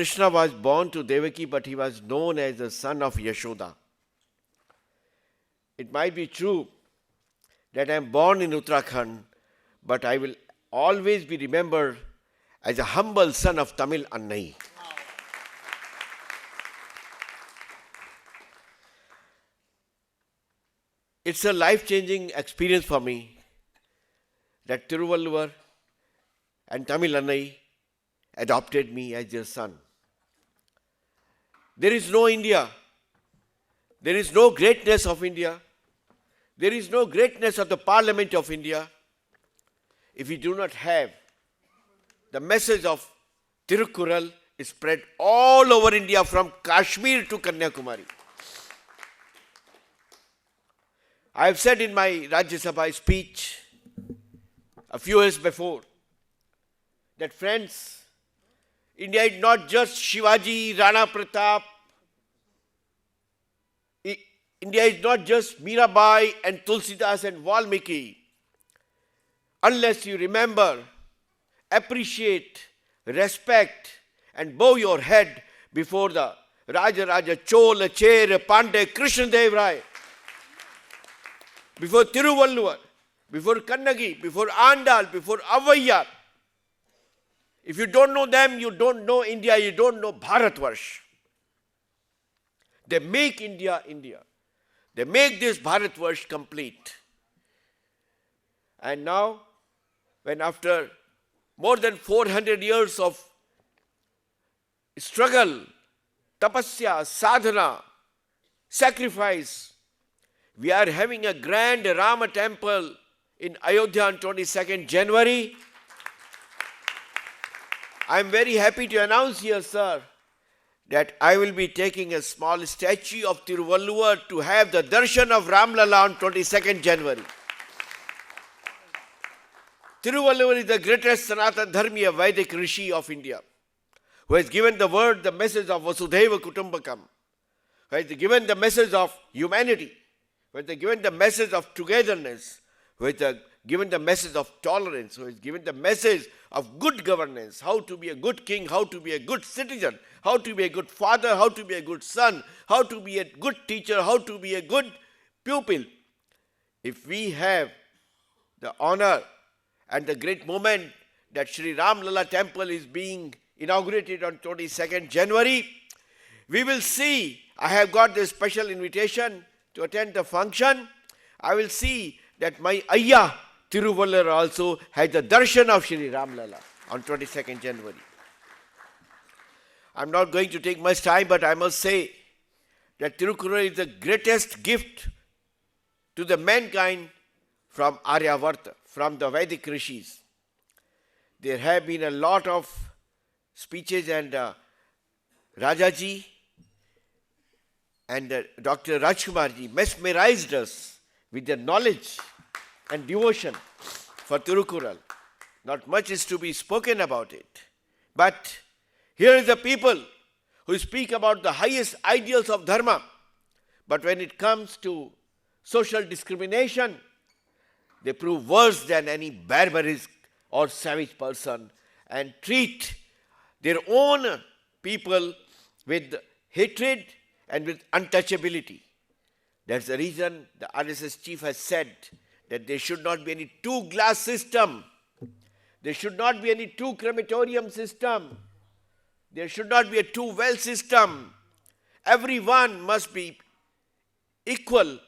Krishna was born to Devaki, but he was known as the son of Yashoda. It might be true that I am born in Uttarakhand, but I will always be remembered as a humble son of Tamil Annai. It's a life-changing experience for me that Thiruvalluvar and Tamil Annai adopted me as their son. There is no India. There is no greatness of India. There is no greatness of the Parliament of India if we do not have the message of Tirukkural is spread all over India from Kashmir to Kanyakumari. I have said in my Rajya Sabha speech a few years before that, friends, India is not just Shivaji, Rana Pratap. India is not just Mirabai and Tulsidas and Valmiki. Unless you remember, appreciate, respect and bow your head before the Raja Chola, Chera, Pandey, Krishnadev Rai, before Thiruvalluvar, before Kannagi, before Andal, before Avayyar. If you don't know them, you don't know India, you don't know Bharatvarsh. They make India, India. They make this Bharatvarsh complete. And now, when after more than 400 years of struggle, tapasya, sadhana, sacrifice, we are having a grand Rama temple in Ayodhya on 22nd January. I am very happy to announce here, sir, that I will be taking a small statue of Thiruvalluvar to have the darshan of Ramlala on 22nd January. Thiruvalluvar is the greatest Sanatana Dharmiya Vedic Rishi of India, who has given the word, the message of Vasudhaiva Kutumbakam, who has given the message of humanity, who has given the message of togetherness, who has given the message of tolerance, who has given the message of good governance, how to be a good king, how to be a good citizen, how to be a good father, how to be a good son, how to be a good teacher, how to be a good pupil. If we have the honor and the great moment that Shri Ramlala temple is being inaugurated on 22nd January, we will see, I have got this special invitation to attend the function. I will see that my Ayya Thiruvalluvar also has the darshan of Shri Ramlala on 22nd January. I am not going to take much time, but I must say that Tirukkural is the greatest gift to the mankind from Aryavarta, from the Vedic Rishis. There have been a lot of speeches, and Rajaji and Dr. Rajkumarji mesmerized us with their knowledge and devotion for Tirukkural. Not much is to be spoken about it. But here is the people who speak about the highest ideals of dharma. But when it comes to social discrimination, they prove worse than any barbarous or savage person and treat their own people with hatred and with untouchability. That's the reason the RSS chief has said that there should not be any two-glass system. There should not be any two-crematorium system. There should not be a two-well system. Everyone must be equal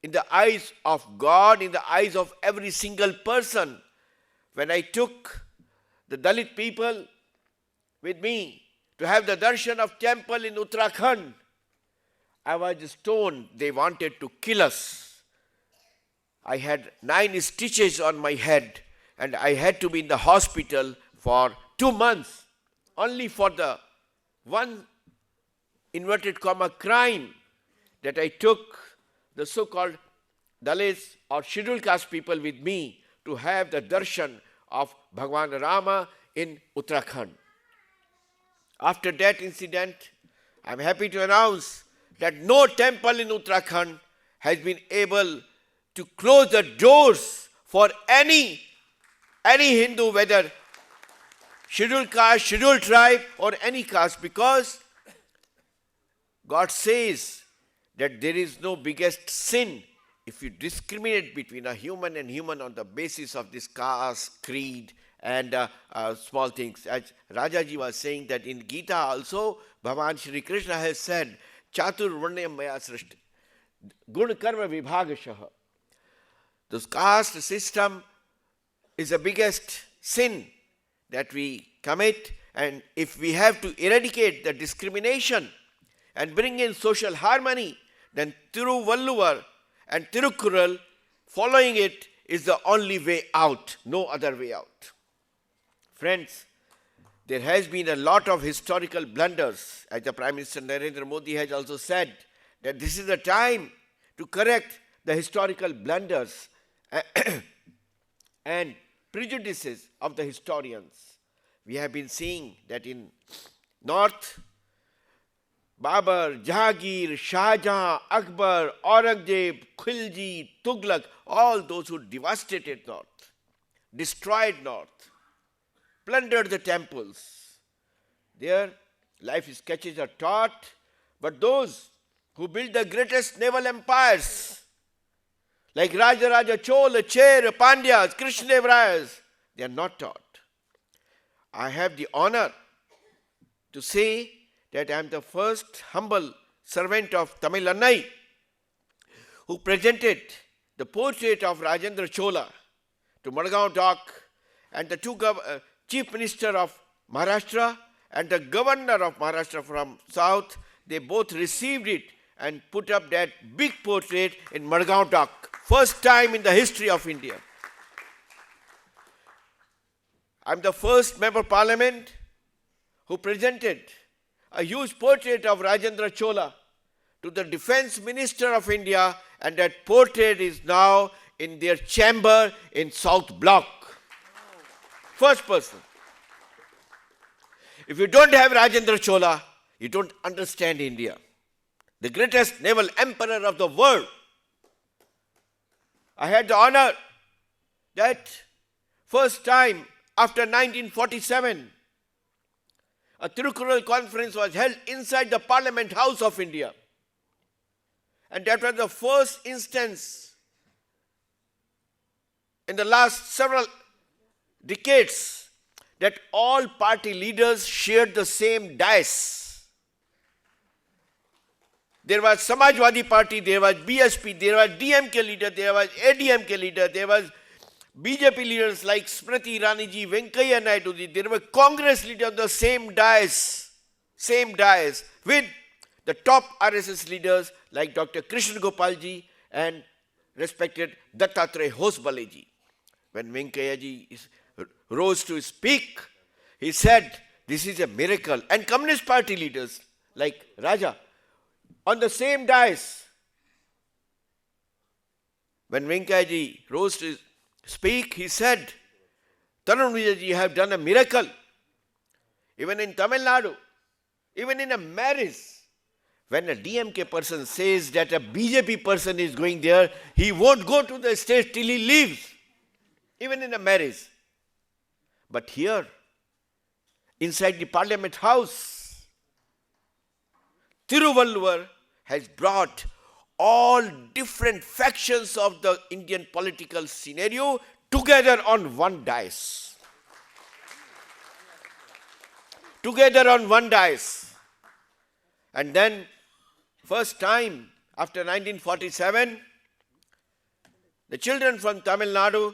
in the eyes of God, in the eyes of every single person. When I took the Dalit people with me to have the darshan of temple in Uttarakhand, I was stoned. They wanted to kill us. I had 9 stitches on my head, and I had to be in the hospital for 2 months, only for the one inverted comma crime that I took the so-called Dalits or scheduled caste people with me to have the darshan of Bhagwan Rama in Uttarakhand. After that incident, I am happy to announce that no temple in Uttarakhand has been able to close the doors for any Hindu, whether scheduled caste, scheduled tribe, or any caste, because God says that there is no biggest sin if you discriminate between a human and human on the basis of this caste, creed, and small things. As Rajaji was saying that in Gita also, Bhagavan Shri Krishna has said, Chatur Varnyam Maya Srishti, Gun Karma Vibhagashaha. This caste system is the biggest sin that we commit, and if we have to eradicate the discrimination and bring in social harmony, then Thiruvalluvar and Tirukkural, following it, is the only way out, no other way out. Friends, there has been a lot of historical blunders, as the Prime Minister Narendra Modi has also said, that this is the time to correct the historical blunders and prejudices of the historians. We have been seeing that in North, Babar, Jahangir, Shah Jahan, Akbar, Aurangzeb, Khilji, Tughlaq, all those who devastated North, destroyed North, plundered the temples. Their life sketches are taught, but those who built the greatest naval empires, like Raja Chola, Chera, Pandyas, Krishnadevaraya's, they are not taught. I have the honor to say that I am the first humble servant of Tamil Annai who presented the portrait of Rajendra Chola to Madgaon Dock, and the two Chief Minister of Maharashtra and the Governor of Maharashtra from South, they both received it and put up that big portrait in Madgaon Dock. First time in the history of India. I am the first Member of Parliament who presented a huge portrait of Rajendra Chola to the Defence Minister of India, and that portrait is now in their chamber in South Block. First person. If you don't have Rajendra Chola, you don't understand India. The greatest naval emperor of the world. I had the honor that first time after 1947, a Tirukkural conference was held inside the Parliament House of India. And that was the first instance in the last several decades that all party leaders shared the same dais. There was Samajwadi Party, there was BSP, there was DMK leader, there was ADMK leader, there was BJP leaders like Smriti Irani-ji, Venkaiah Naidu-ji, there were Congress leaders of the same dais, with the top RSS leaders like Dr. Krishna Gopal-ji and respected Dattatreya Hosbale-ji. When Venkaiah-ji rose to speak, he said, this is a miracle. And Communist Party leaders like Rajya, on the same dais, when Venkaiah-ji rose to speak, he said, Tarun Vijay, you have done a miracle. Even in Tamil Nadu, even in a marriage, when a DMK person says that a BJP person is going there, he won't go to the stage till he leaves. Even in a marriage. But here, inside the Parliament House, Thiruvalluvar has brought all different factions of the Indian political scenario together on one dais. Together on one dais. And then, first time after 1947, the children from Tamil Nadu,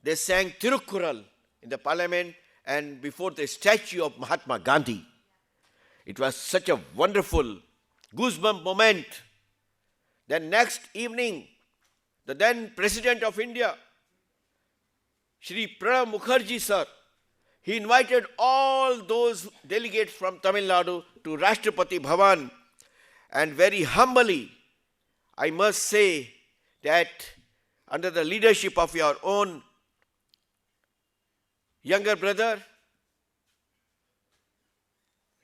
they sang Tirukkural in the parliament and before the statue of Mahatma Gandhi. It was such a wonderful goosebump moment. Then next evening, the then President of India, Shri Pranab Mukherjee sir, he invited all those delegates from Tamil Nadu to Rashtrapati Bhavan, and very humbly, I must say that under the leadership of your own younger brother,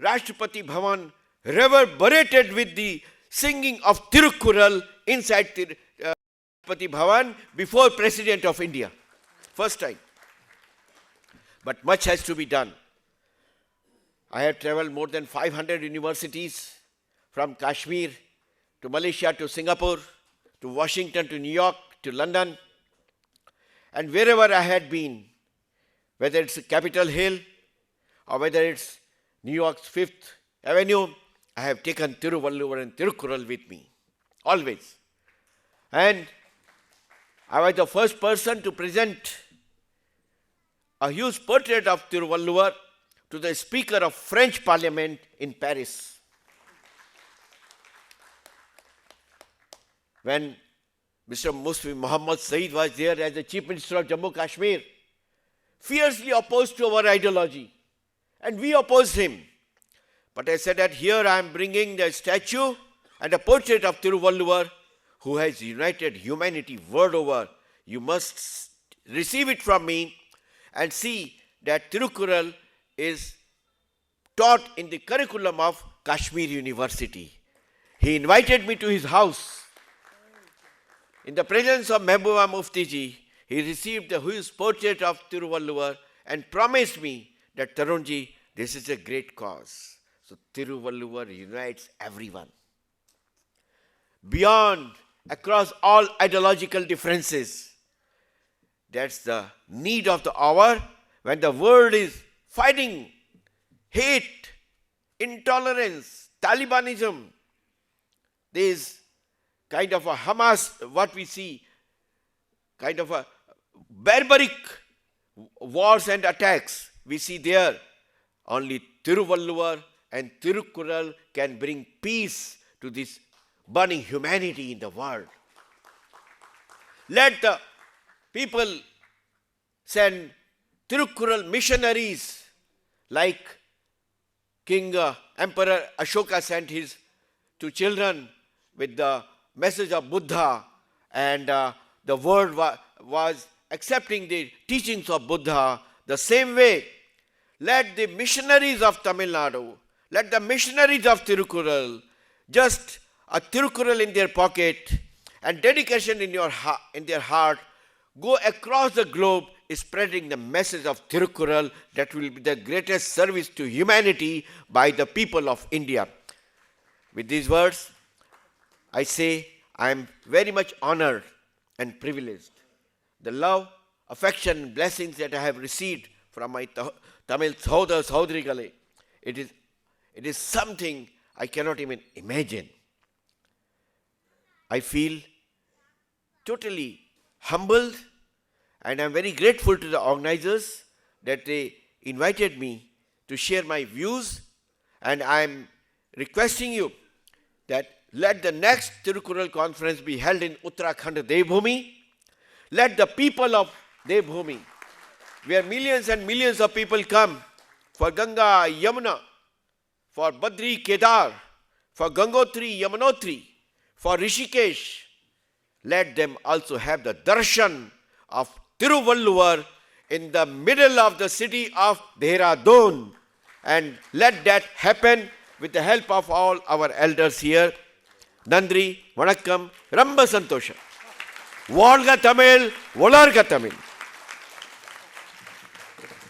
Rashtrapati Bhavan reverberated with the singing of Tirukkural inside Rashtrapati Bhavan before President of India. First time. But much has to be done. I have traveled more than 500 universities, from Kashmir to Malaysia to Singapore to Washington to New York to London. And wherever I had been, whether it's Capitol Hill or whether it's New York's Fifth Avenue, I have taken Thiruvalluvar and Thirukural with me, always. And I was the first person to present a huge portrait of Thiruvalluvar to the Speaker of French Parliament in Paris. When Mr. Muslim Muhammad Saeed was there as the Chief Minister of Jammu Kashmir, fiercely opposed to our ideology, and we opposed him. But I said that here I am bringing the statue and a portrait of Thiruvalluvar, who has united humanity world over. You must receive it from me and see that Thirukural is taught in the curriculum of Kashmir University. He invited me to his house. In the presence of Mehbooba Muftiji, he received the huge portrait of Thiruvalluvar and promised me that, Tarunji, this is a great cause. So Thiruvalluvar unites everyone. Beyond, across all ideological differences. That's the need of the hour when the world is fighting hate, intolerance, Talibanism. There is kind of a Hamas, what we see, kind of a barbaric wars and attacks we see there. Only Thiruvalluvar and Thirukural can bring peace to this burning humanity in the world. Let the people send Thirukural missionaries like Emperor Ashoka sent his two children with the message of Buddha, and the world was accepting the teachings of Buddha. The same way, let the missionaries of Tamil Nadu, let the missionaries of Thirukural, just a Thirukural in their pocket and dedication in their heart, go across the globe spreading the message of Thirukural that will be the greatest service to humanity by the people of India. With these words, I say I am very much honored and privileged. The love, affection, and blessings that I have received from my Tamil Sahodarigalai, it is something I cannot even imagine. I feel totally humbled, and I am very grateful to the organizers that they invited me to share my views, and I am requesting you that let the next Thirukural conference be held in Uttarakhand Devbhumi. Let the people of Devbhumi, where millions and millions of people come for Ganga, Yamuna, for Badri, Kedar, for Gangotri, Yamunotri, for Rishikesh, let them also have the darshan of Thiruvalluvar in the middle of the city of Dehradun. And let that happen with the help of all our elders here. Nandri, Vanakkam, Ramba Santosha. Volga Tamil, Volarga Tamil.